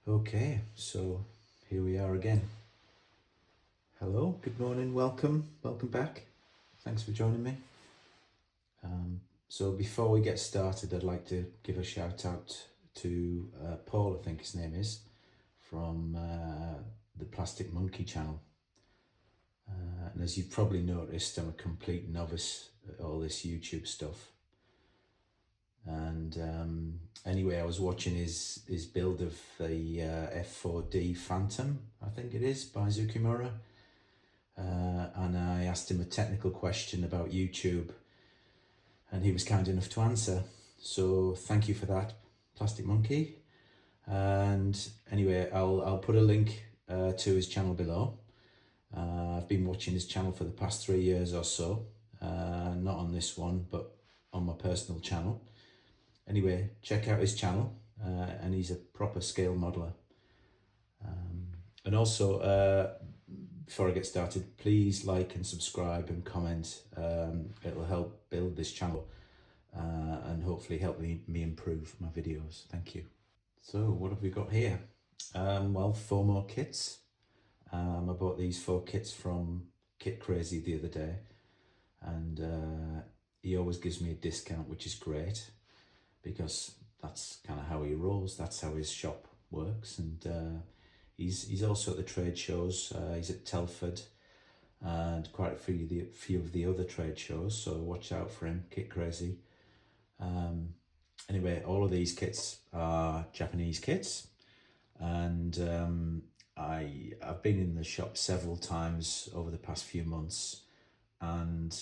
Okay, so here we are again. Hello, good morning, welcome back. Thanks for joining me. So before we get started, I'd like to give a shout out to Paul, I think his name is, from the Plastic Monkey channel. And as you've probably noticed, I'm a complete novice at all this YouTube stuff. And anyway, I was watching his build of the F4D Phantom, I think it is, by Zukimura. And I asked him a technical question about YouTube, and he was kind enough to answer. So thank you for that, Plastic Monkey. And anyway, I'll put a link to his channel below. I've been watching his channel for the past 3 years or so, not on this one, but on my personal channel. Anyway, check out his channel, and he's a proper scale modeler. And also, before I get started, please like and subscribe and comment. It'll help build this channel and hopefully help me improve my videos. Thank you. So what have we got here? Well, 4 more kits. I bought these 4 kits from Kit Crazy the other day, and he always gives me a discount, which is great because that's kind of how he rolls. That's how his shop works. And he's also at the trade shows. He's at Telford and quite a few of the other trade shows, so watch out for him, Kit Crazy. Anyway, all of these kits are Japanese kits, and I've been in the shop several times over the past few months, and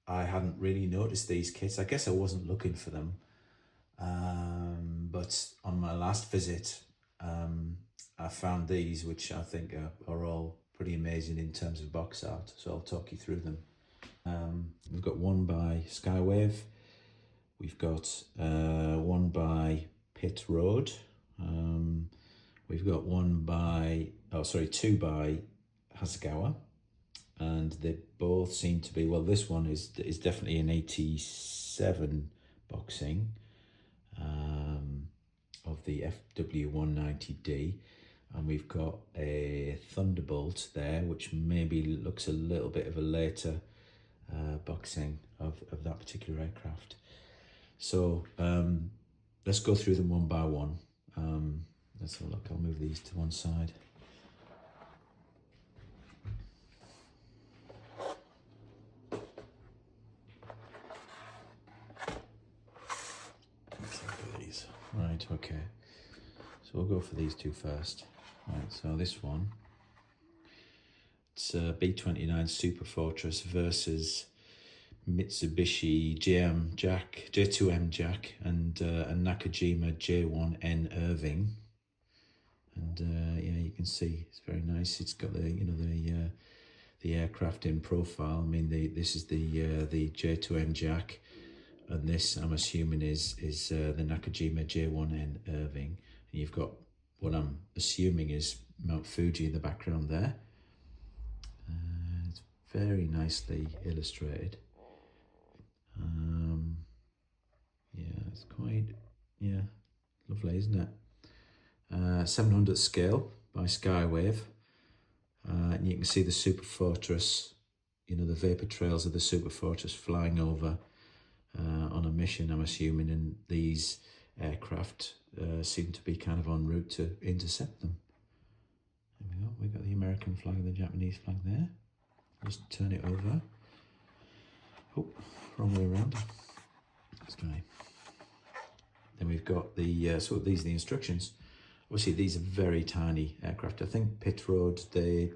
I hadn't really noticed these kits. I guess I wasn't looking for them, but on my last visit, I found these, which I think are all pretty amazing in terms of box art. So I'll talk you through them. We've got one by Skywave. We've got one by Pit Road. We've got two by Hasegawa, and they both seem to be, well, this one is definitely an 87 boxing of the FW190D, and we've got a Thunderbolt there, which maybe looks a little bit of a later boxing of that particular aircraft. So let's go through them one by one. Let's have a look. I'll move these to one side. Let's look at these. Right, okay. So we'll go for these two first. Right, so this one, it's B-29 Superfortress versus Mitsubishi J2M Jack and Nakajima J1N Irving. And yeah, you can see it's very nice. It's got the aircraft in profile. I mean, this is the J2M Jack, and this, I'm assuming, is the Nakajima J1N Irving. And you've got what I'm assuming is Mount Fuji in the background there. It's very nicely illustrated. Yeah, it's quite, yeah, lovely, isn't it? 700 scale by Skywave. And you can see the Superfortress, the vapor trails of the Superfortress flying over on a mission, I'm assuming, and these aircraft seem to be kind of en route to intercept them. There we go. We've got the American flag and the Japanese flag there. Just turn it over. Oh, wrong way around. Let's try. Then we've got the, so these are the instructions. Obviously, these are very tiny aircraft. I think Pit Road, they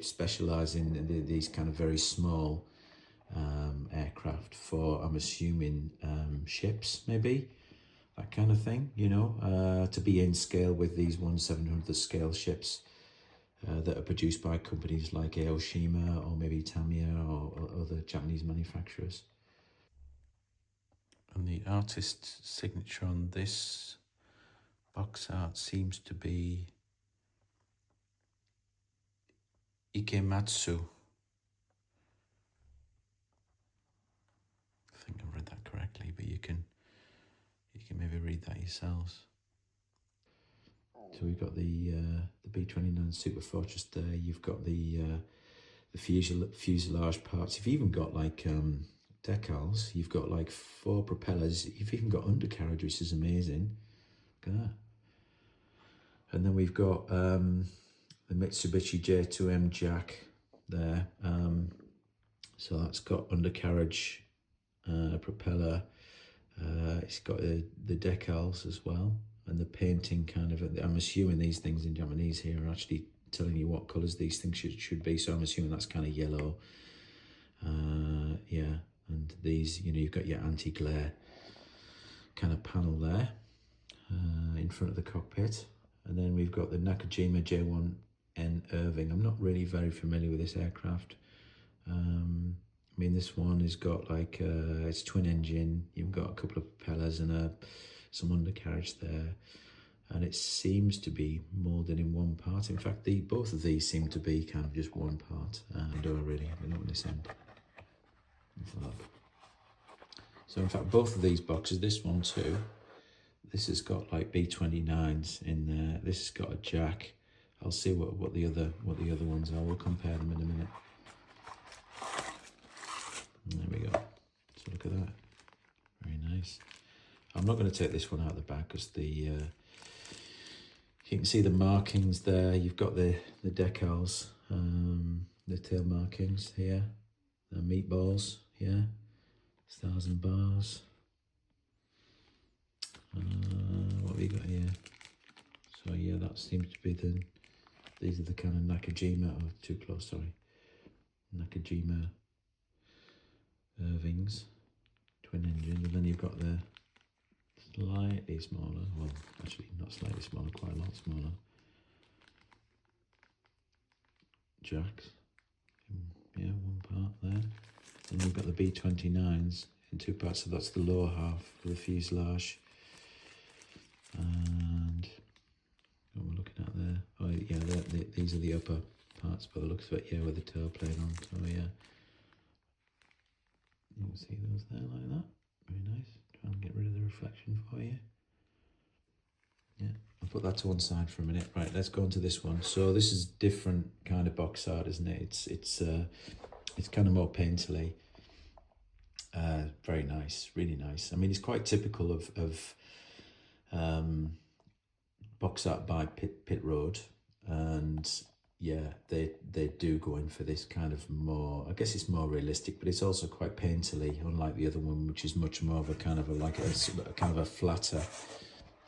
specialise in these kind of very small aircraft for, I'm assuming, ships, maybe, that kind of thing, to be in scale with these 1/700th scale ships that are produced by companies like Aoshima or maybe Tamiya or other Japanese manufacturers. And the artist's signature on this box art seems to be Ikematsu. I think I've read that correctly, but you can maybe read that yourselves. So we've got the B-29 Superfortress there. You've got the fuselage parts. You've even got like decals. You've got like 4 propellers. You've even got undercarriage, which is amazing. Look at that. And then we've got the Mitsubishi J2M Jack there. So that's got undercarriage, propeller. It's got the decals as well, and the painting kind of. I'm assuming these things in Japanese here are actually telling you what colours these things should be. So I'm assuming that's kind of yellow. Yeah, and these, you know, you've got your anti-glare kind of panel there in front of the cockpit. And then we've got the Nakajima J1N Irving. I'm not really very familiar with this aircraft. I mean, this one has got like, it's twin engine. You've got a couple of propellers and some undercarriage there. And it seems to be moulded in one part. In fact, both of these seem to be kind of just one part. Door really, they're not on this end. So in fact, both of these boxes, this one too, this has got like B-29s in there. This has got a Jack. I'll see what the other ones are. We'll compare them in a minute. And there we go. So look at that. Very nice. I'm not going to take this one out of the bag because you can see the markings there. You've got the decals, the tail markings here, the meatballs here, stars and bars. What have we got here? So yeah, that seems to be these are the kind of Nakajima, oh, too close, sorry. Nakajima Irvings, twin engine, and then you've got the slightly smaller, well, actually not slightly smaller, quite a lot smaller, Jacks. Yeah, one part there. And you've got the B-29s in 2 parts, so that's the lower half of the fuselage. And what we're looking at there, oh yeah, these are the upper parts by the looks of it, yeah, with the tail plane on, so yeah. You can see those there like that, very nice. Try and get rid of the reflection for you. Yeah, I'll put that to one side for a minute. Right, let's go on to this one. So this is different kind of box art, isn't it? It's kind of more painterly. Very nice, really nice. I mean, it's quite typical of box art by Pit Road, and yeah, they do go in for this kind of more, I guess it's more realistic, but it's also quite painterly, unlike the other one, which is much more of a kind of a kind of a flatter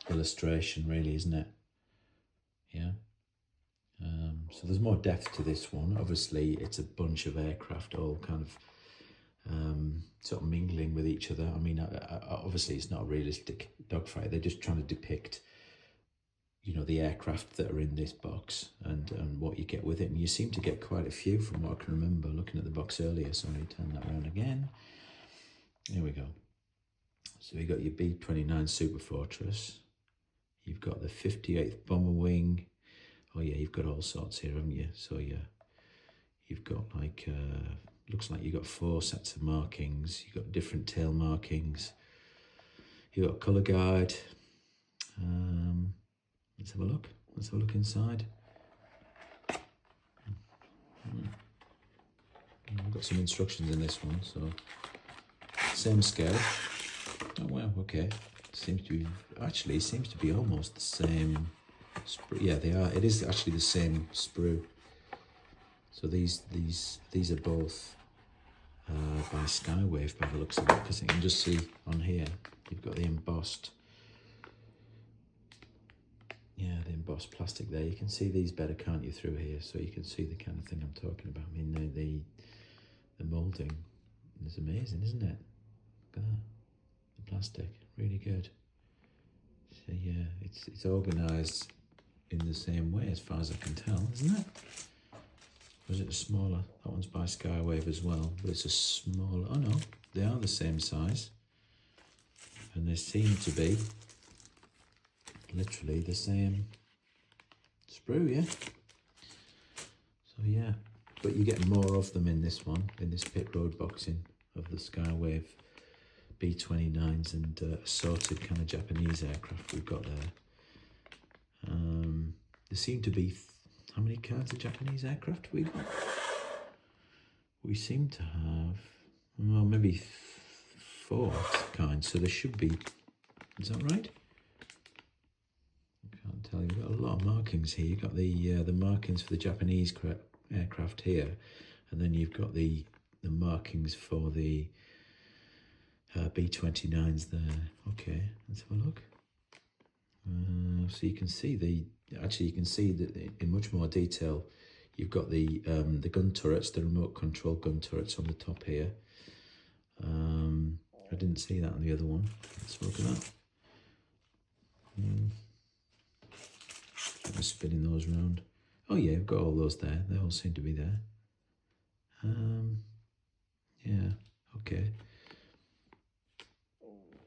illustration, really, isn't it? Yeah. So there's more depth to this one. Obviously, it's a bunch of aircraft all kind of sort of mingling with each other. I mean, obviously, it's not a realistic dogfight. They're just trying to depict, you know, the aircraft that are in this box and what you get with it. And you seem to get quite a few from what I can remember looking at the box earlier. So I'm going to turn that around again. Here we go. So you've got your B-29 Superfortress. You've got the 58th Bomber Wing. Oh yeah, you've got all sorts here, haven't you? So yeah, you've got like, looks like you've got 4 sets of markings. You've got different tail markings. You've got colour guide. Let's have a look. Let's have a look inside. I've got some instructions in this one, so same scale. Oh wow, okay. Seems to be almost the same sprue. Yeah, they are. It is actually the same sprue. So these are both by Skywave by the looks of it, because you can just see on here you've got the embossed. Yeah, the embossed plastic there. You can see these better, can't you, through here? So you can see the kind of thing I'm talking about. I mean, the moulding is amazing, isn't it? Look at that. The plastic, really good. So yeah, it's organised in the same way as far as I can tell, isn't it? Or is it a smaller? That one's by Skywave as well, but it's a smaller. Oh no, they are the same size, and they seem to be literally the same sprue, yeah. So yeah, but you're getting more of them in this one, in this Pit Road boxing of the Skywave B-29s and assorted kind of Japanese aircraft we've got there. there seem to be, how many kinds of Japanese aircraft we got? We seem to have, well, maybe 4 kinds, so there should be, is that right? I can't tell you, we've got a lot of markings here. You've got the markings for the Japanese aircraft here, and then you've got the markings for the B-29s there. Okay, let's have a look. So you can see actually you can see that in much more detail. You've got the gun turrets, the remote control gun turrets on the top here. I didn't see that on the other one. Let's look at that. I'm spinning those around. Oh yeah, I've got all those there. They all seem to be there. Yeah, okay.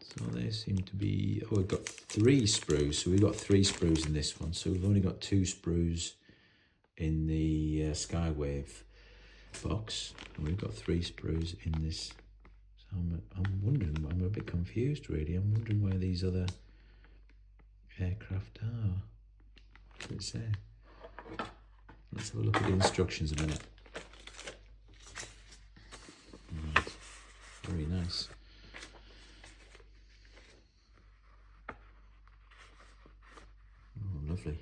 So they seem to be, oh, we've got 3 sprues. So we've got 3 sprues in this one. So we've only got 2 sprues in the Skywave box. And we've got 3 sprues in this. So I'm wondering, I'm a bit confused really. I'm wondering where these other aircraft are. What does it say? Let's have a look at the instructions a minute. Right. Very nice. Oh, lovely.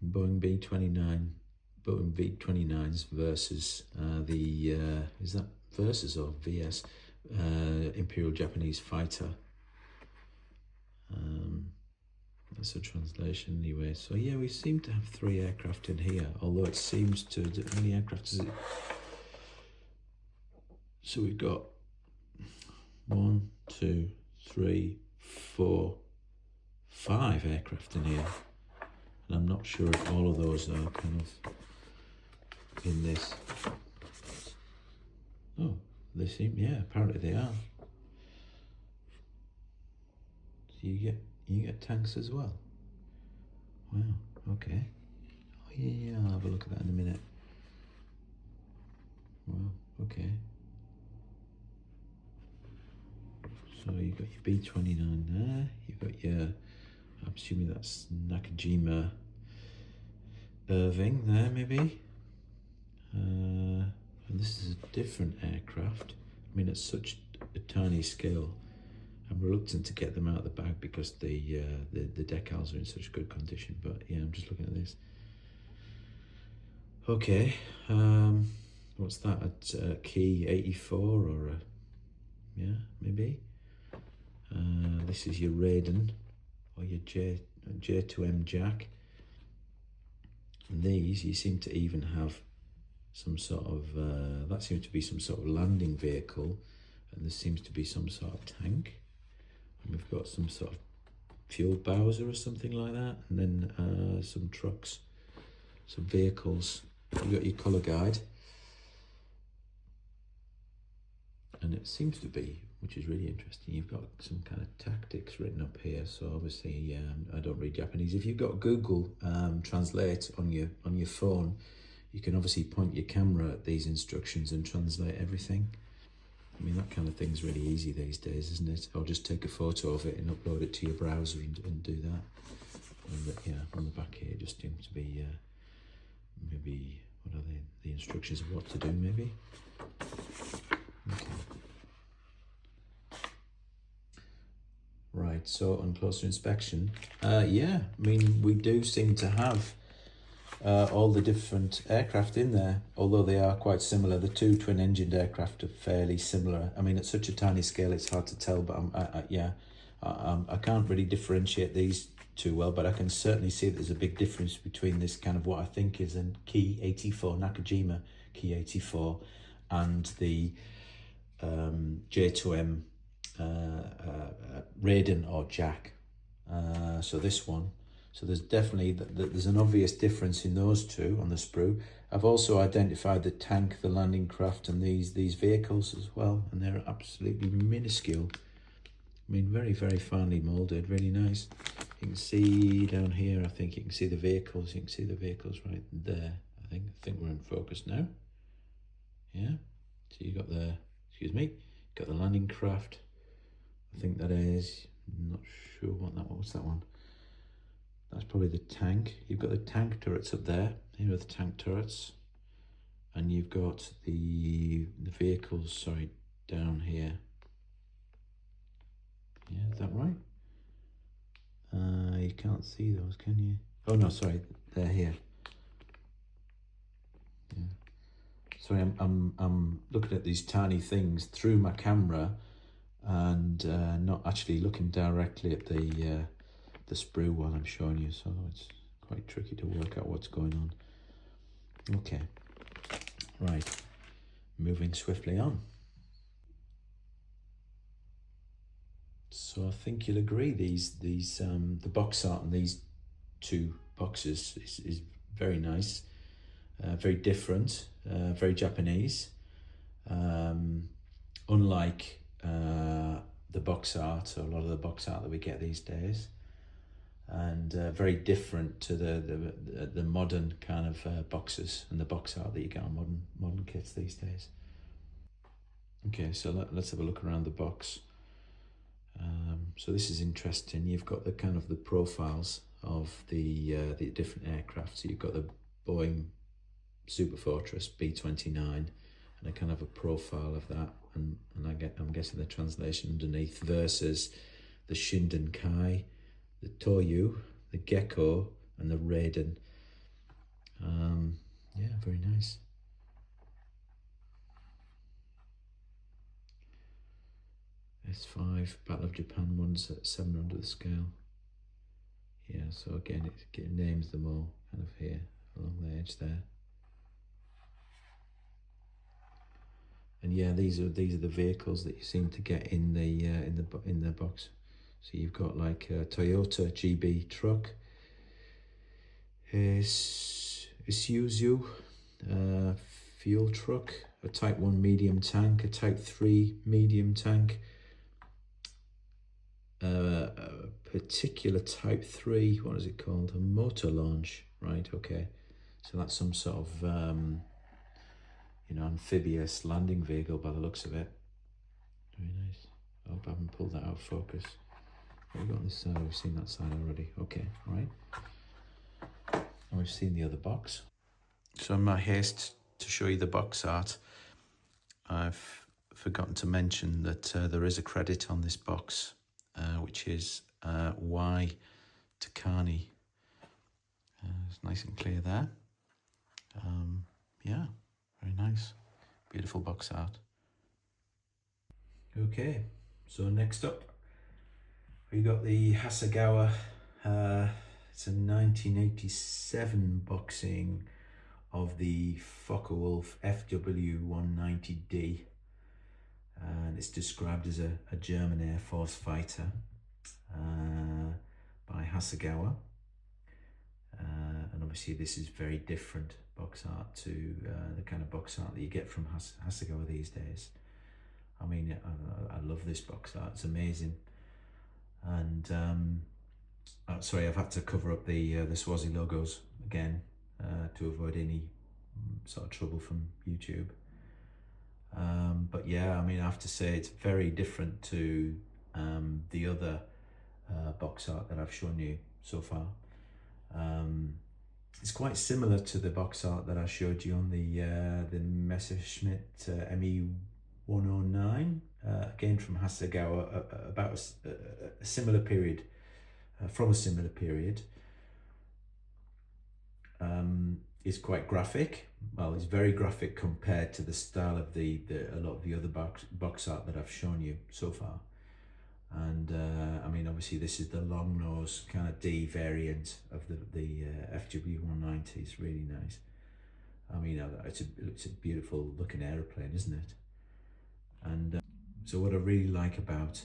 Boeing B-29s versus is that versus or VS Imperial Japanese Fighter. That's a translation anyway. So yeah, we seem to have 3 aircraft in here, although it seems to, how many aircraft is it? So we've got 1, 2, 3, 4, 5 aircraft in here. And I'm not sure if all of those are kind of in this. Oh, they seem, yeah, apparently they are. So you get tanks as well. Wow, okay. Oh yeah, I'll have a look at that in a minute. Wow, okay. So you've got your B-29 there. You've got your, I'm assuming that's Nakajima Irving there, maybe. And this is a different aircraft. I mean, at such a tiny scale, I'm reluctant to get them out of the bag because the decals are in such good condition. But yeah, I'm just looking at this. Okay, what's that? A key 84 or a, yeah, maybe. This is your Raiden or your J2M Jack. And these, you seem to even have some sort of, that seems to be some sort of landing vehicle, and this seems to be some sort of tank. And we've got some sort of fuel bowser or something like that, and then some trucks, some vehicles. You've got your colour guide. And it seems to be, which is really interesting, you've got some kind of tactics written up here. So obviously, I don't read Japanese. If you've got Google Translate on your phone, you can obviously point your camera at these instructions and translate everything. I mean, that kind of thing's really easy these days, isn't it? Or just take a photo of it and upload it to your browser and do that. And yeah, on the back here, it just seems to be maybe, what are they? The instructions of what to do, maybe. Okay. Right, so on closer inspection, yeah, I mean, we do seem to have all the different aircraft in there, although they are quite similar. The 2 twin-engined aircraft are fairly similar. I mean, at such a tiny scale, it's hard to tell, but I can't really differentiate these too well, but I can certainly see that there's a big difference between this kind of what I think is a Key 84, Nakajima Key 84, and the J2M Raiden or Jack. So this one. So there's definitely, there's an obvious difference in those two on the sprue. I've also identified the tank, the landing craft, and these vehicles as well, and they're absolutely minuscule. I mean, very, very finely moulded, really nice. You can see down here, I think you can see the vehicles. You can see the vehicles right there. I think we're in focus now. Yeah, so you got the, excuse me, got the landing craft. I think that is, not sure what that was. What's that one? That's probably the tank. You've got the tank turrets up there. Here are the tank turrets. And you've got the vehicles, sorry, down here. Yeah, is that right? You can't see those, can you? Oh no, sorry, they're here. Yeah. Sorry, I'm looking at these tiny things through my camera and not actually looking directly at the sprue while I'm showing you, so it's quite tricky to work out what's going on. Okay, right, moving swiftly on. So I think you'll agree the box art in these two boxes is very nice, very different, very Japanese. Unlike the box art, or a lot of the box art that we get these days, and very different to the modern kind of boxes and the box art that you get on modern kits these days. Okay, so let's have a look around the box. So this is interesting. You've got the kind of the profiles of the different aircraft. So you've got the Boeing Superfortress B-29 and a kind of a profile of that, and I'm guessing the translation underneath, versus the Shinden Kai, the Toryu, the Gekko, and the Raiden. Yeah, very nice. S5 Battle of Japan ones at 700 the scale. Yeah, so again it names them all kind of here along the edge there. And yeah, these are the vehicles that you seem to get in the box. So you've got like a Toyota GB truck, Isuzu fuel truck, a Type 1 medium tank, a Type 3 medium tank, a particular Type 3, what is it called? A motor launch, right? Okay, so that's some sort of amphibious landing vehicle by the looks of it. Very nice. I hope I haven't pulled that out of focus. What have we got on this side? We've seen that side already. Okay, all right. And we've seen the other box. So in my haste to show you the box art, I've forgotten to mention that there is a credit on this box, which is Y Takani. It's nice and clear there. Yeah, very nice. Beautiful box art. Okay, so next up, we got the Hasegawa. It's a 1987 boxing of the Focke Wulf FW190D, and it's described as a German Air Force fighter by Hasegawa. And obviously this is very different box art to the kind of box art that you get from Hasegawa these days. I mean, I love this box art, it's amazing. And sorry, I've had to cover up the Swazi logos again to avoid any sort of trouble from YouTube. But yeah, I mean, I have to say it's very different to the other box art that I've shown you so far. It's quite similar to the box art that I showed you on the Messerschmitt ME109, again from Hasegawa, about a similar period, from a similar period. Is quite graphic. Well, it's very graphic compared to the style of a lot of the other box art that I've shown you so far. And I mean, obviously this is the long nose kind of D variant of the FW190. It's really nice. I mean, it's a beautiful looking aeroplane, isn't it? And so what I really like about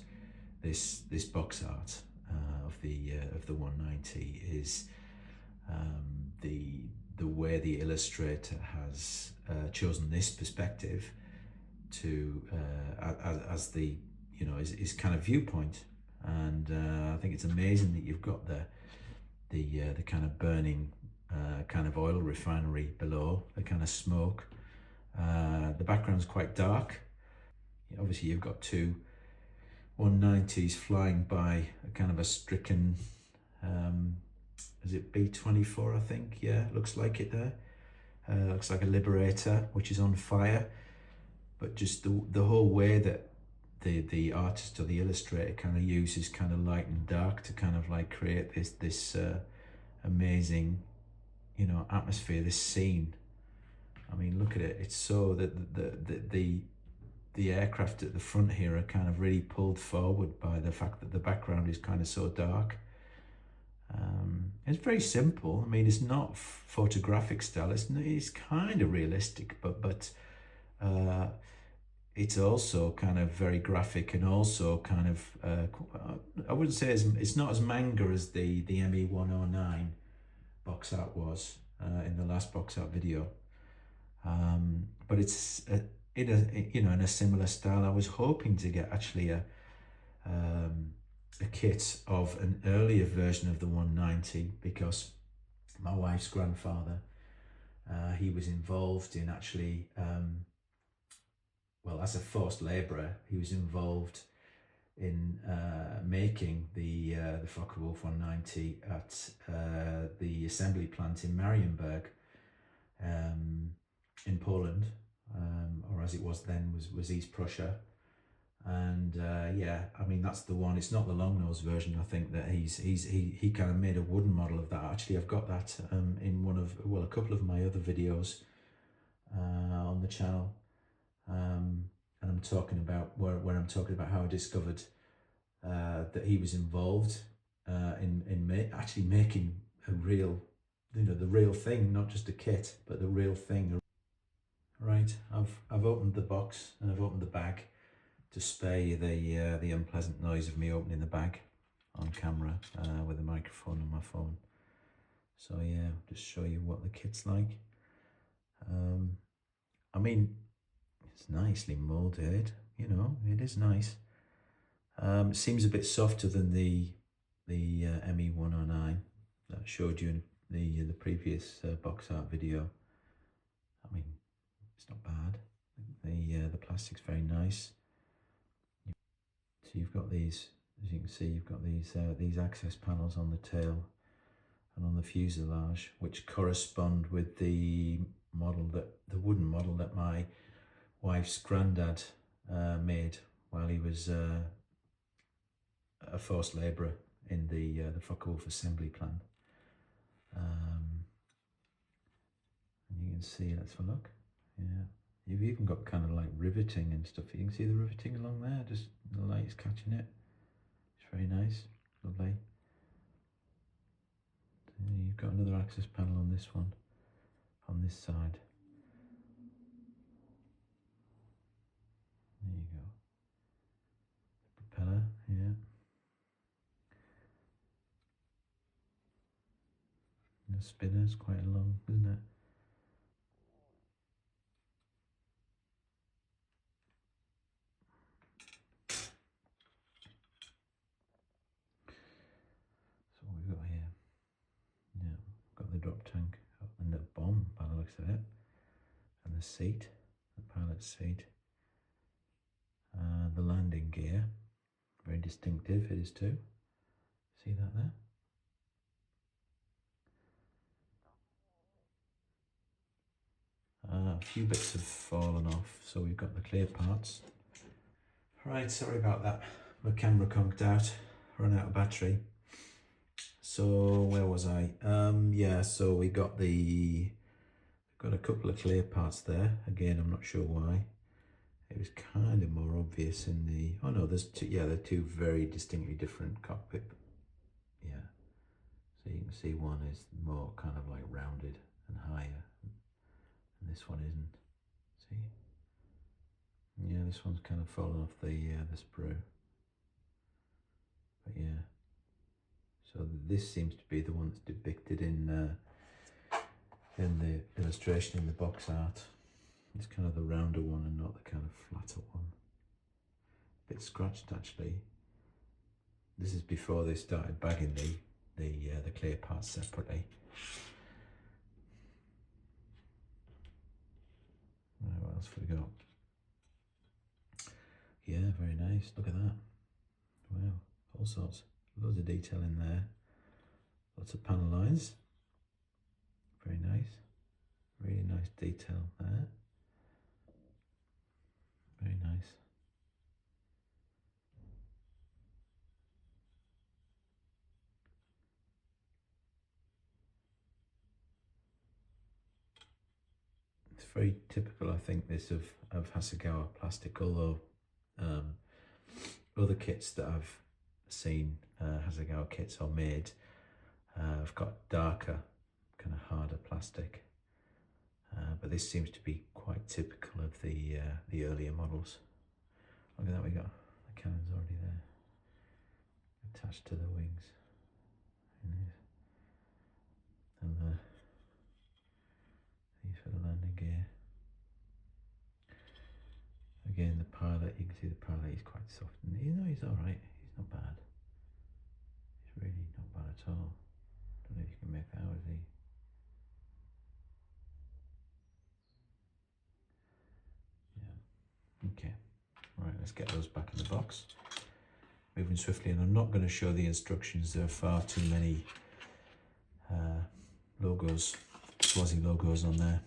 this box art of the 190 is the way the illustrator has chosen this perspective to as the his kind of viewpoint. And I think it's amazing that you've got the kind of burning kind of oil refinery below, the kind of smoke. The background's quite dark. Obviously you've got two 190s flying by a kind of a stricken is it B-24, I think? Yeah, looks like it there. Looks like a Liberator, which is on fire. But just the whole way that the artist or the illustrator kind of uses kind of light and dark to kind of like create this amazing, you know, atmosphere, this scene. I mean, look at it. It's so that the aircraft at the front here are kind of really pulled forward by the fact that the background is kind of so dark. It's very simple. I mean, it's not photographic style. It's kind of realistic, but it's also kind of very graphic and also kind of I wouldn't say it's not as manga as the ME109 box art was in the last box art video, but it's in a similar style. I was hoping to get actually a kit of an earlier version of the 190 because my wife's grandfather, he was involved in actually well, as a forced labourer, he was involved in making the Focke Wulf 190 at the assembly plant in Marienburg in Poland, or as it was then was East Prussia. And yeah, I mean, that's the one. It's not the long nose version. I think that he kind of made a wooden model of that. Actually, I've got that in a couple of my other videos on the channel. And I'm talking about where I'm talking about how I discovered that he was involved in actually making a real, the real thing, not just a kit, but the real thing. Right, I've opened the box and I've opened the bag to spare you the unpleasant noise of me opening the bag on camera with a microphone on my phone. So yeah, just show you what the kit's like. I mean, it's nicely molded, it is nice. It seems a bit softer than the ME109 that I showed you in the previous box art video. I mean, it's not bad. The plastic's very nice. So you've got these, as you can see, you've got these access panels on the tail and on the fuselage, which correspond with the wooden model that my wife's granddad made while he was a forced labourer in the Focke Wulf assembly plant. And you can see, let's have a look. Yeah, you've even got kind of like riveting and stuff. You can see the riveting along there, just the light's catching it. It's very nice, lovely. You've got another access panel on this one, on this side. There you go. Propeller, yeah. The spinner's quite long, isn't it? So what we've got here, yeah, got the drop tank and the bomb by the looks of it, and the seat, the pilot's seat, the landing gear, very distinctive it is too. See that there? A few bits have fallen off, so we've got the clear parts. Right, sorry about that. My camera conked out, run out of battery. So where was I? Yeah, so we got a couple of clear parts there. Again, I'm not sure why. It was kind of more obvious in the. Oh no, there's two. Yeah, they're two very distinctly different cockpit. Yeah, so you can see one is more kind of like rounded and higher, and this one isn't. See? Yeah, this one's kind of fallen off the sprue. But yeah, so this seems to be the one that's depicted in the illustration in the box art. It's kind of the rounder one and not the kind of flatter one. A bit scratched actually. This is before they started bagging the clear parts separately. Right, what else have we got? Yeah, very nice. Look at that. Wow, all sorts. Loads of detail in there. Lots of panel lines. Very nice. Really nice detail there. Very nice. It's very typical, I think, this of Hasegawa plastic, although other kits that I've seen, Hasegawa kits are made, have got darker, kind of harder plastic. But this seems to be quite typical of the earlier models. Look at that, we got the cannons already there, attached to the wings. And these for the landing gear. Again, the pilot, you can see the pilot, he's quite soft. And he's alright, he's not bad. He's really not bad at all. Don't know if you can make that out, is he? Yeah. Okay. Right, let's get those back in the box. Moving swiftly, and I'm not going to show the instructions. There are far too many logos, Swazi logos on there.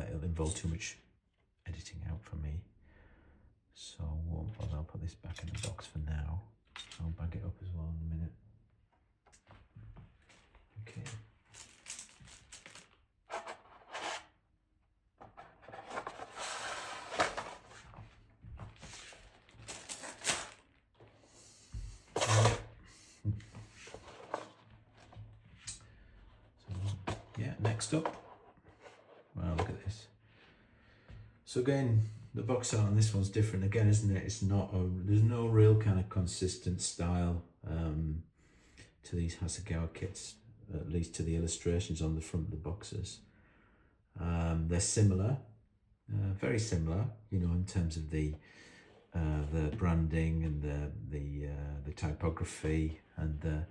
It'll involve too much editing out for me. So I'll put this back in the box for now. I'll bag it up as well in a minute. Okay. Next up, wow, look at this. So again, the box art on this one's different again, isn't it? It's not there's no real kind of consistent style to these Hasegawa kits, at least to the illustrations on the front of the boxes. They're similar, very similar, you know, in terms of the branding and the typography and the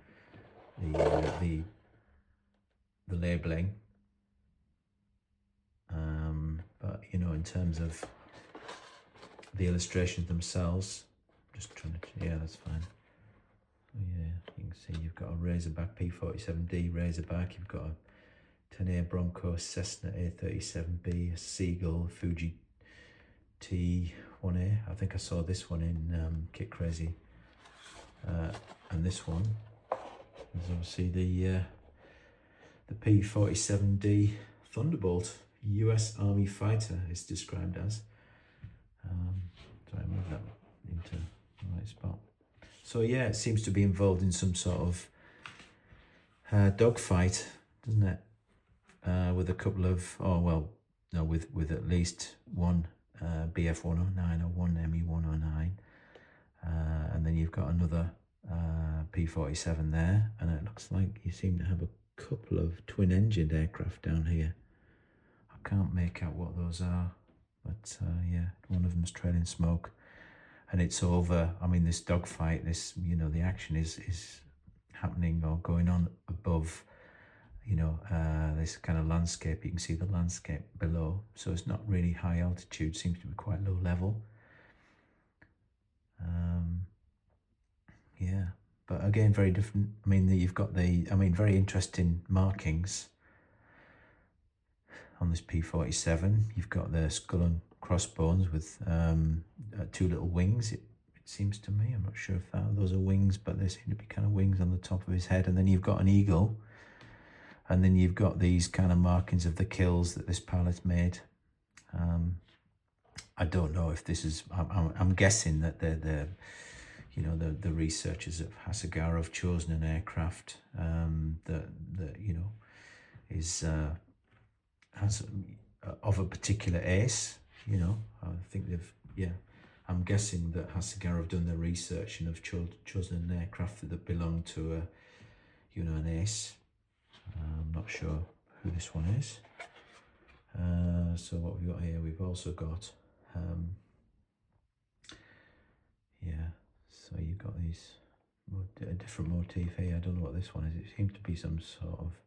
labeling. But you know, in terms of the illustrations themselves, just trying to, yeah, that's fine. So yeah, you can see you've got a Razorback P47D Razorback, you've got a 10A Bronco, Cessna A37B, a Seagull, Fuji T1A. I think I saw this one in Kit Crazy. And this one is obviously the P47D Thunderbolt, US Army fighter, it's described as. Try and move that into the right spot. So yeah, it seems to be involved in some sort of dogfight, doesn't it? With a couple of, with at least one BF-109 or one ME-109. And then you've got another P-47 there, and it looks like you seem to have a couple of twin-engined aircraft down here. I can't make out what those are, but yeah, one of them's trailing smoke, and it's over. I mean, this dogfight, this, you know, the action is happening or going on above, you know, this kind of landscape. You can see the landscape below, so it's not really high altitude, seems to be quite low level. Yeah, but again, very different. I mean, you've got very interesting markings on this P-47. You've got the skull and crossbones with two little wings, it seems to me. I'm not sure if those are wings, but there seem to be kind of wings on the top of his head. And then you've got an eagle, and then you've got these kind of markings of the kills that this pilot's made. I don't know if this is, I'm guessing that they're you know, the researchers at Hasegawa have chosen an aircraft that you know has of a particular ace. You know, I think I'm guessing that Hasegawa have done their research and have chosen an aircraft that belonged to an ace. I'm not sure who this one is. So what we've got here, we've also got so you've got these a different motif here. I don't know what this one is. It seems to be some sort of,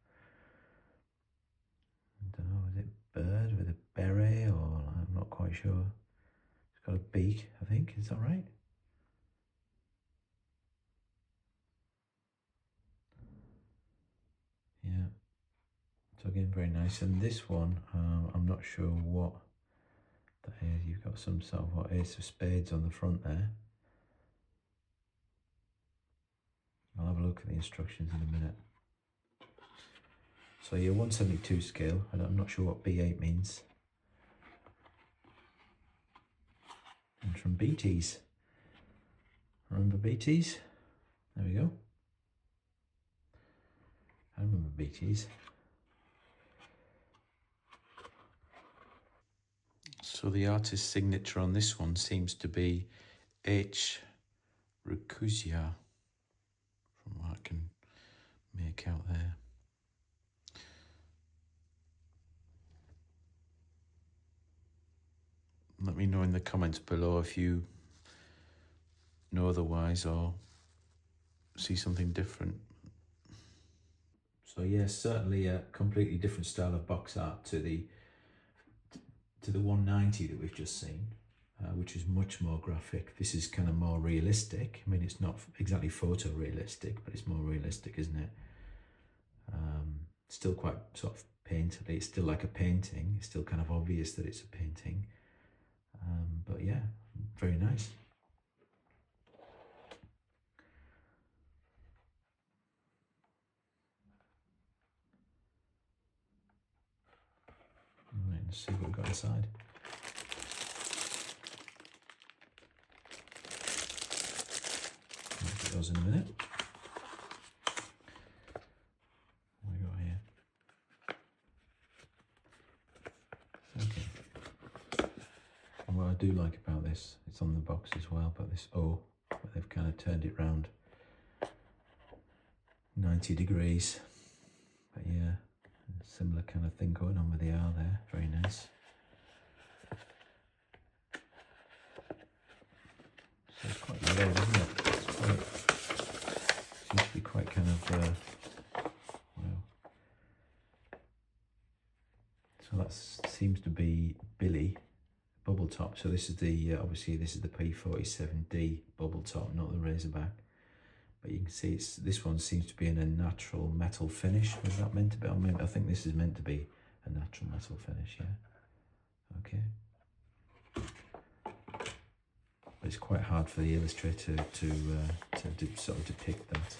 I don't know, is it bird with a beret, or I'm not quite sure. It's got a beak, I think. Is that right? So again, very nice. And this one, I'm not sure what that is. You've got some sort of what, ace of spades on the front there. I'll have a look at the instructions in a minute. So your 172 scale, and I'm not sure what B8 means. And from BTs. Remember BTs? There we go. I remember BTs. So the artist's signature on this one seems to be H. Rikusia, from what I can make out there. Let me know in the comments below if you know otherwise or see something different. So yes, certainly a completely different style of box art to the 190 that we've just seen, which is much more graphic. This is kind of more realistic. I mean, it's not exactly photorealistic, but it's more realistic, isn't it? Still quite sort of painterly. It's still like a painting. It's still kind of obvious that it's a painting. But yeah, very nice. Right, let's see what we've got inside. I'll get those in a minute. What have we got here? Okay. And what I do like about this, it's on the box as well, but this O, where they've kind of turned it round 90 degrees. But yeah, similar kind of thing going on with the R there. Very nice. So it's quite low, isn't it? It's quite, seems to be quite kind of wow. So that seems to be Billy bubble top. So this is the obviously this is the P47D bubble top, not the Razorback. But you can see it's this one seems to be in a natural metal finish. Was that meant to be? I think this is meant to be a natural metal finish. Yeah. Okay. But it's quite hard for the illustrator to sort of depict that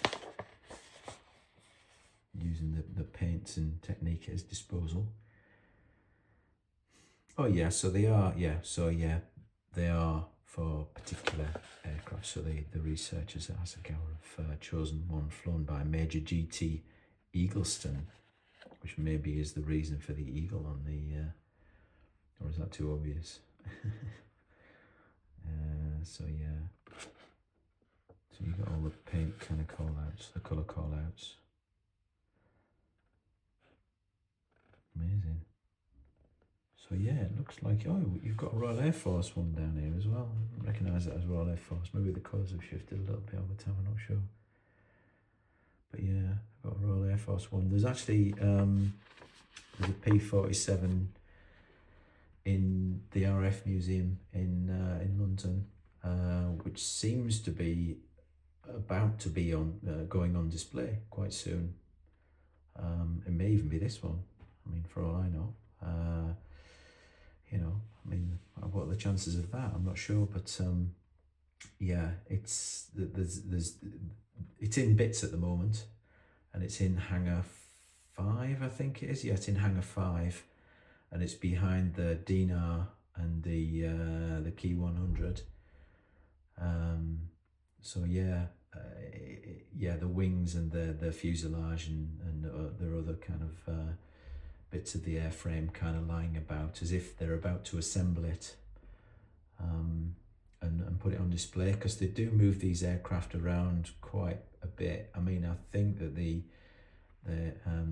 using the paints and technique at his disposal. Oh yeah, so they are. Yeah, so yeah, they are for particular aircraft. So the researchers at Hasegawa have chosen one flown by Major G.T. Eagleston, which maybe is the reason for the eagle on the, or is that too obvious? So yeah, so you got all the paint kind of call outs, the colour call outs. Amazing. So yeah, it looks like, oh, you've got a Royal Air Force one down here as well. I didn't recognise that as Royal Air Force. Maybe the colours have shifted a little bit over time, I'm not sure. But yeah, I've got a Royal Air Force one. There's actually, there's a P47 in the RF Museum in London, which seems to be about to be on going on display quite soon. It may even be this one. I mean, for all I know. You know, I mean, what are the chances of that? I'm not sure, but yeah, it's in bits at the moment, and it's in hangar 5, I think it is. Yeah, it's in hangar 5, and it's behind the Dinar and the Key 100. So yeah, yeah, the wings and the fuselage and there are other kind of bits of the airframe kind of lying about as if they're about to assemble it and put it on display, because they do move these aircraft around quite a bit. I mean, I think that the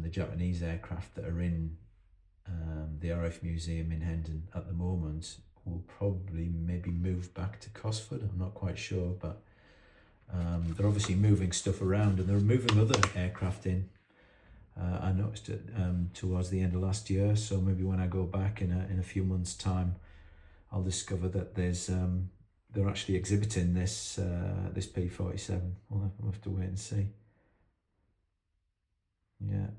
Japanese aircraft that are in the RF Museum in Hendon at the moment will probably maybe move back to Cosford. I'm not quite sure, but they're obviously moving stuff around, and they're moving other aircraft in. I noticed it towards the end of last year, so maybe when I go back in a few months' time, I'll discover that there's they're actually exhibiting this this P47. We'll have to wait and see. Yeah.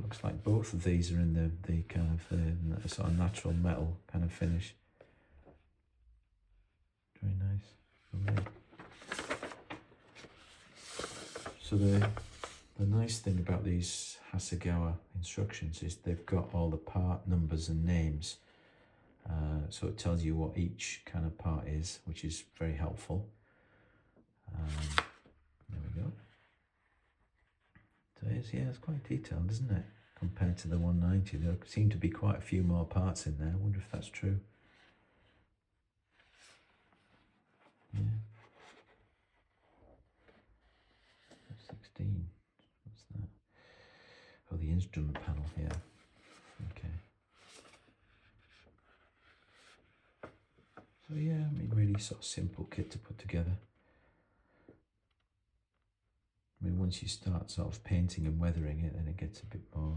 looks like both of these are in the kind of the sort of natural metal kind of finish. Very nice. Lovely. So the nice thing about these Hasegawa instructions is they've got all the part numbers and names. So it tells you what each kind of part is, which is very helpful. There we go. So it's quite detailed, isn't it? Compared to the 190, there seem to be quite a few more parts in there. I wonder if that's true. Yeah. 16. What's that? Oh, the instrument panel here. Okay. So yeah, I mean, really sort of simple kit to put together. I mean, once you start sort of painting and weathering it, then it gets a bit more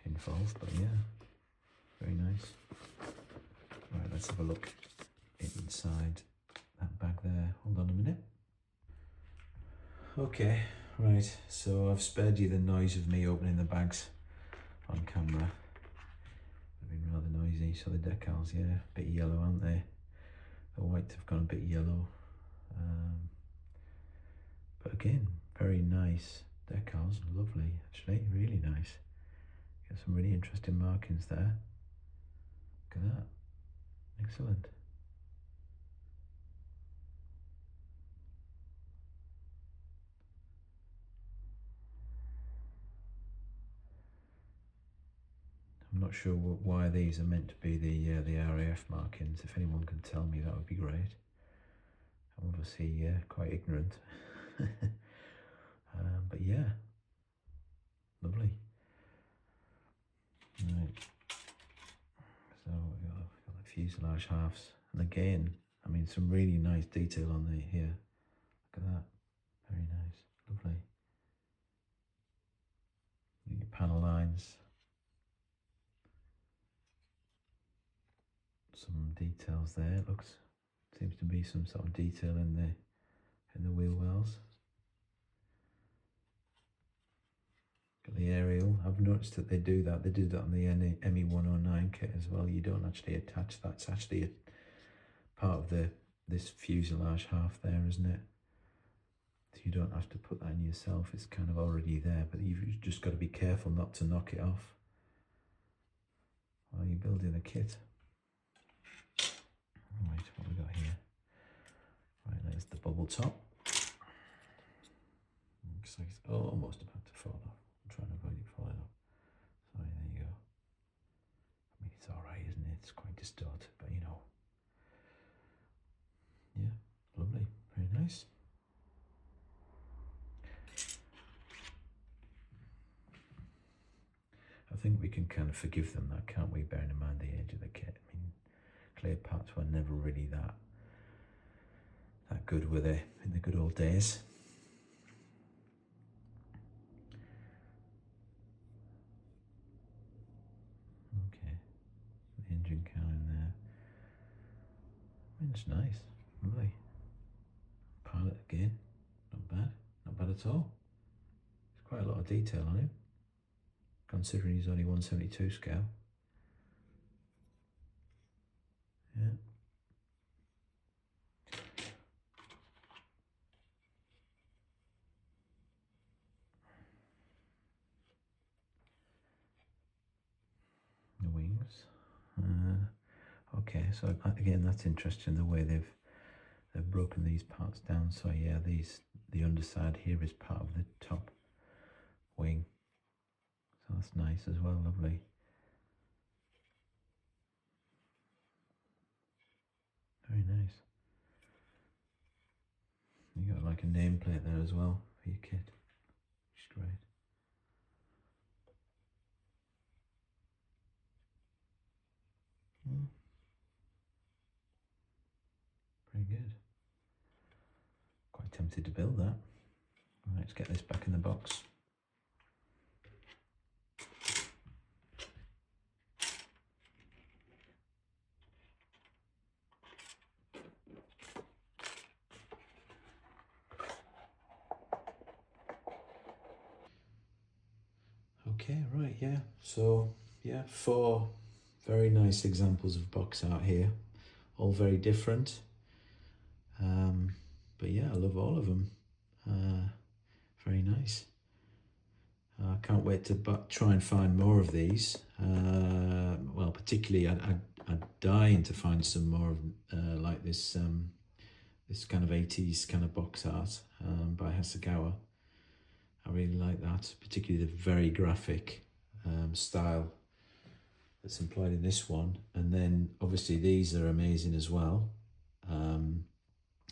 involved, but yeah, very nice. Right, let's have a look inside that bag there. Hold on a minute. Okay, right, so I've spared you the noise of me opening the bags on camera. They've been rather noisy. So the decals, yeah, a bit yellow, aren't they? The white have gone a bit yellow. But again, very nice decals, lovely actually, really nice. Got some really interesting markings there. Look at that, excellent. I'm not sure why these are meant to be the RAF markings. If anyone can tell me, that would be great. I'm obviously quite ignorant. But yeah, lovely. Right. So we've got the fuselage halves, and again, I mean, some really nice detail on here. Look at that, very nice, lovely. Your panel lines, some details there. It seems to be some sort of detail in the wheel wells. Got the aerial. I've noticed that they do that. They do that on the ME109 kit as well. You don't actually attach that. It's actually a part of this fuselage half there, isn't it? So you don't have to put that in yourself. It's kind of already there, but you've just got to be careful not to knock it off while you're building the kit. Right, what we got here? Right, there's the bubble top. Looks like it's almost about to fall off. I'm trying to avoid it falling off. Sorry, there you go. I mean, it's alright, isn't it? It's quite distorted, but you know. Yeah, lovely, very nice. I think we can kind of forgive them that, can't we, bearing in mind the age of the kit. I mean, clear parts were never really that good, were they, in the good old days? Okay, the engine car in there. I mean, it's nice, lovely. Pilot again, not bad at all. There's quite a lot of detail on him, considering he's only 172 scale. Yeah. The wings. Okay, so again, that's interesting, the way they've broken these parts down. So yeah, the underside here is part of the top wing. So that's nice as well, lovely. Very nice. You got like a nameplate there as well for your kit, which is great. Very good. Quite tempted to build that. Right, let's get this back in the box. Okay, right, yeah. So, yeah, 4 very nice examples of box art here, all very different. But yeah, I love all of them. Very nice. I can't wait to try and find more of these. Well, particularly, I'd dying to find some more of like this this kind of 80s kind of box art by Hasegawa. I really like that, particularly the very graphic style that's employed in this one. And then obviously these are amazing as well,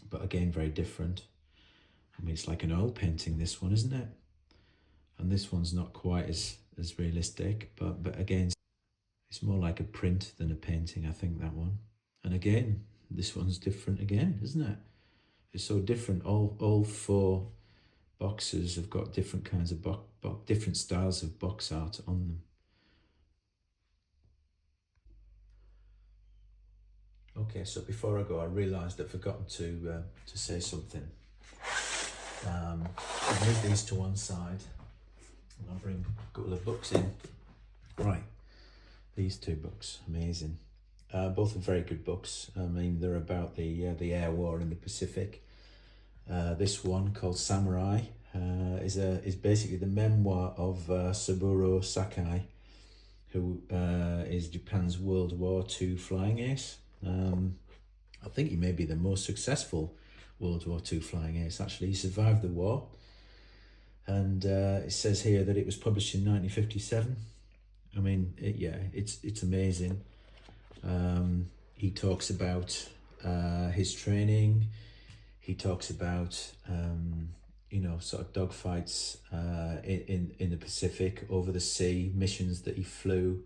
but again, very different. I mean, it's like an oil painting, this one, isn't it? And this one's not quite as realistic, but again, it's more like a print than a painting, I think, that one. And again, this one's different again, isn't it? It's so different. All 4 boxes have got different kinds of different styles of box art on them. Okay, so before I go, I realised I'd forgotten to say something. I'll move these to one side and I'll bring a couple of books in. Right, these 2 books, amazing. Both are very good books. I mean, they're about the air war in the Pacific. This one, called Samurai, is basically the memoir of Saburo Sakai, who is Japan's World War II flying ace. I think he may be the most successful World War II flying ace, actually. He survived the war, and it says here that it was published in 1957. I mean, it's amazing. He talks about his training. He talks about sort of dogfights in the Pacific, over the sea, missions that he flew,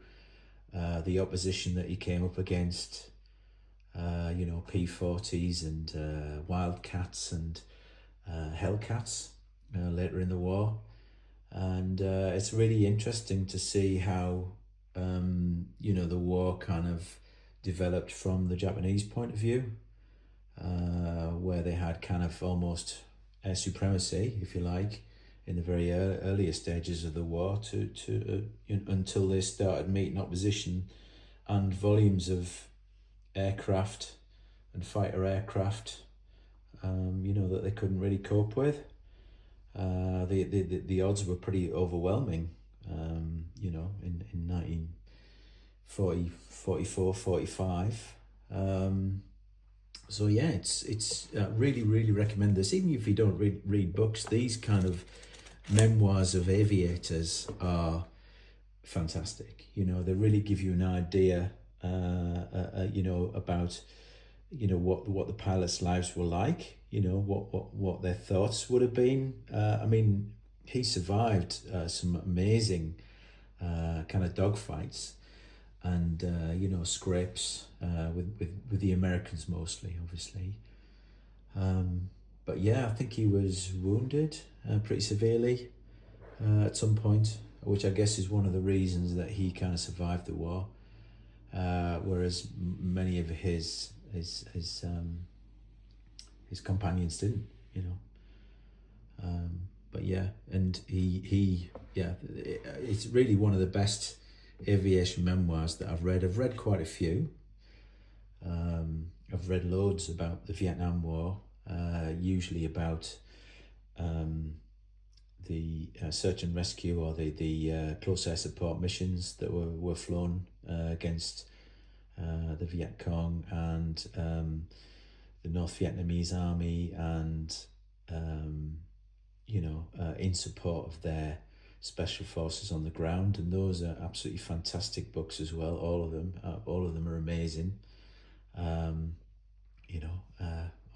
the opposition that he came up against, P-40s and Wildcats and Hellcats later in the war. And it's really interesting to see how the war kind of developed from the Japanese point of view, where they had kind of almost air supremacy, if you like, in the very earlier stages of the war until they started meeting opposition and volumes of aircraft and fighter aircraft that they couldn't really cope with. The odds were pretty overwhelming, in 1944, 45. So yeah, it's really, really recommend this. Even if you don't read books, these kind of memoirs of aviators are fantastic. They really give you an idea, about, what the pilots' lives were like, what their thoughts would have been. I mean, he survived some amazing kind of dogfights and scrapes with the Americans mostly, obviously. But yeah, I think he was wounded pretty severely at some point, which I guess is one of the reasons that he kind of survived the war, whereas many of his companions didn't, but yeah, and it's really one of the best aviation memoirs that I've read. I've read quite a few. I've read loads about the Vietnam War, usually about the search and rescue, or the close air support missions that were flown against the Viet Cong and the North Vietnamese army, and in support of their special forces on the ground. And those are absolutely fantastic books as well. All of them are amazing.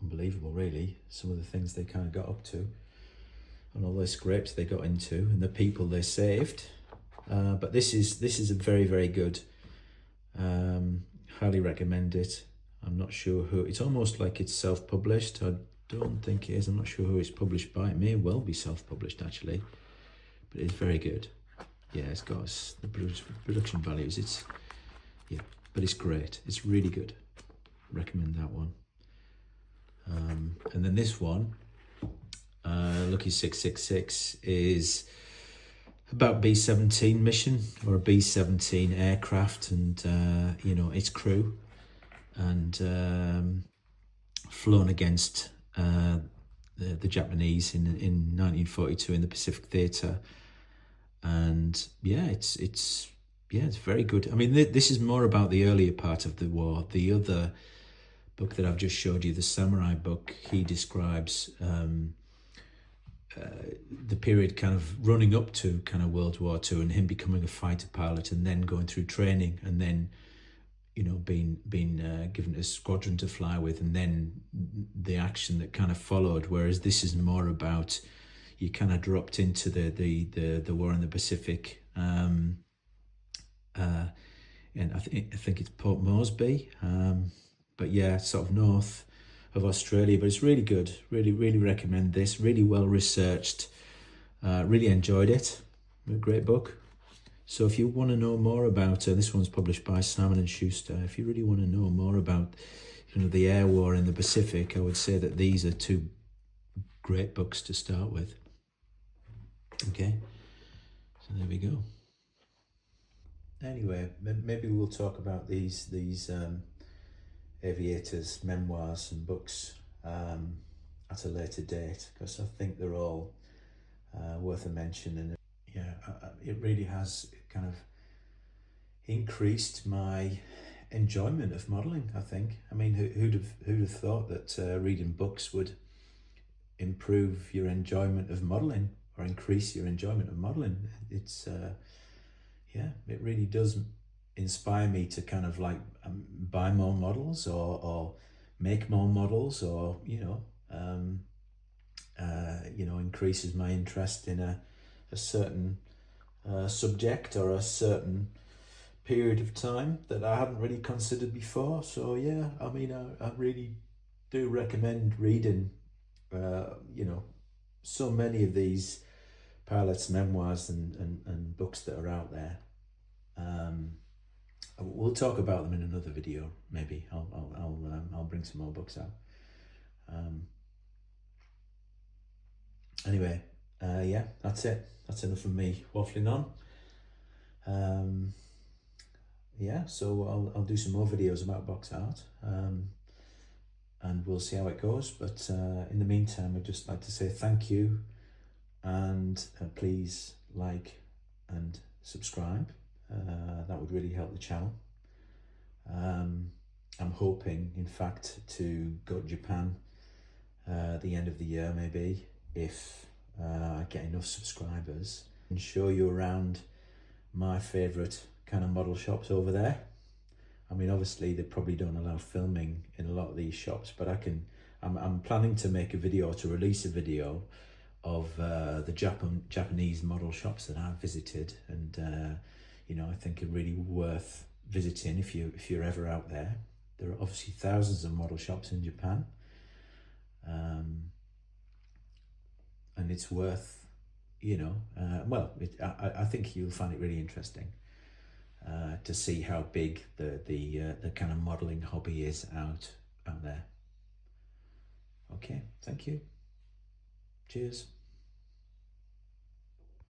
Unbelievable, really, some of the things they kind of got up to and all the scrapes they got into and the people they saved. But this is a very, very good. Highly recommend it. I'm not sure who. It's almost like it's self-published. I don't think it is. I'm not sure who it's published by. It may well be self-published, actually, but it's very good. Yeah, it's got the production values. But it's great. It's really good. Recommend that one. And then this one, Lucky 666, is about B-17 mission, or a B-17 aircraft, and you know, its crew, and flown against the Japanese in 1942 in the Pacific Theatre. And yeah, it's very good. I mean, this is more about the earlier part of the war. The other book that I've just showed you, the samurai book, he describes the period kind of running up to kind of World War II, and him becoming a fighter pilot, and then going through training, and then, you know, being given a squadron to fly with, and then the action that kind of followed. Whereas this is more about, you kind of dropped into the war in the Pacific, and I think it's Port Moresby, but yeah, sort of north of Australia. But it's really good. Really recommend this. Really well researched. Really enjoyed it. A great book. So if you want to know more about this one's published by Simon and Schuster. If you really want to know more about, you know, the air war in the Pacific, I would say that these are two great books to start with. Okay, so there we go. Anyway, maybe we'll talk about these aviators' memoirs and books at a later date, because I think they're all worth a mention. And yeah, it really has kind of increased my enjoyment of modelling, I think. I mean, who'd have thought that reading books would improve your enjoyment of modelling, or increase your enjoyment of modelling? It's yeah, it really does inspire me to kind of like buy more models, or make more models, or you know, increases my interest in a certain subject, or a certain period of time that I haven't really considered before. So yeah, I mean, I really do recommend reading you know, so many of these pilots' memoirs and books that are out there. We'll talk about them in another video. Maybe I'll bring some more books out. Anyway, yeah, that's it. That's enough of me waffling on. Yeah, so I'll do some more videos about box art, and we'll see how it goes. But in the meantime, I'd just like to say thank you, and please like and subscribe. That would really help the channel. I'm hoping, in fact, to go to Japan at the end of the year, maybe, if I get enough subscribers, and show you around my favourite kind of model shops over there. I mean, obviously they probably don't allow filming in a lot of these shops, but I'm planning to make a video, to release a video of the Japanese model shops that I've visited, and you know, I think are really worth visiting if you're ever out there. There are obviously thousands of model shops in Japan, and it's worth, you know, I think you'll find it really interesting to see how big the kind of modelling hobby is out there. Okay, thank you. Cheers.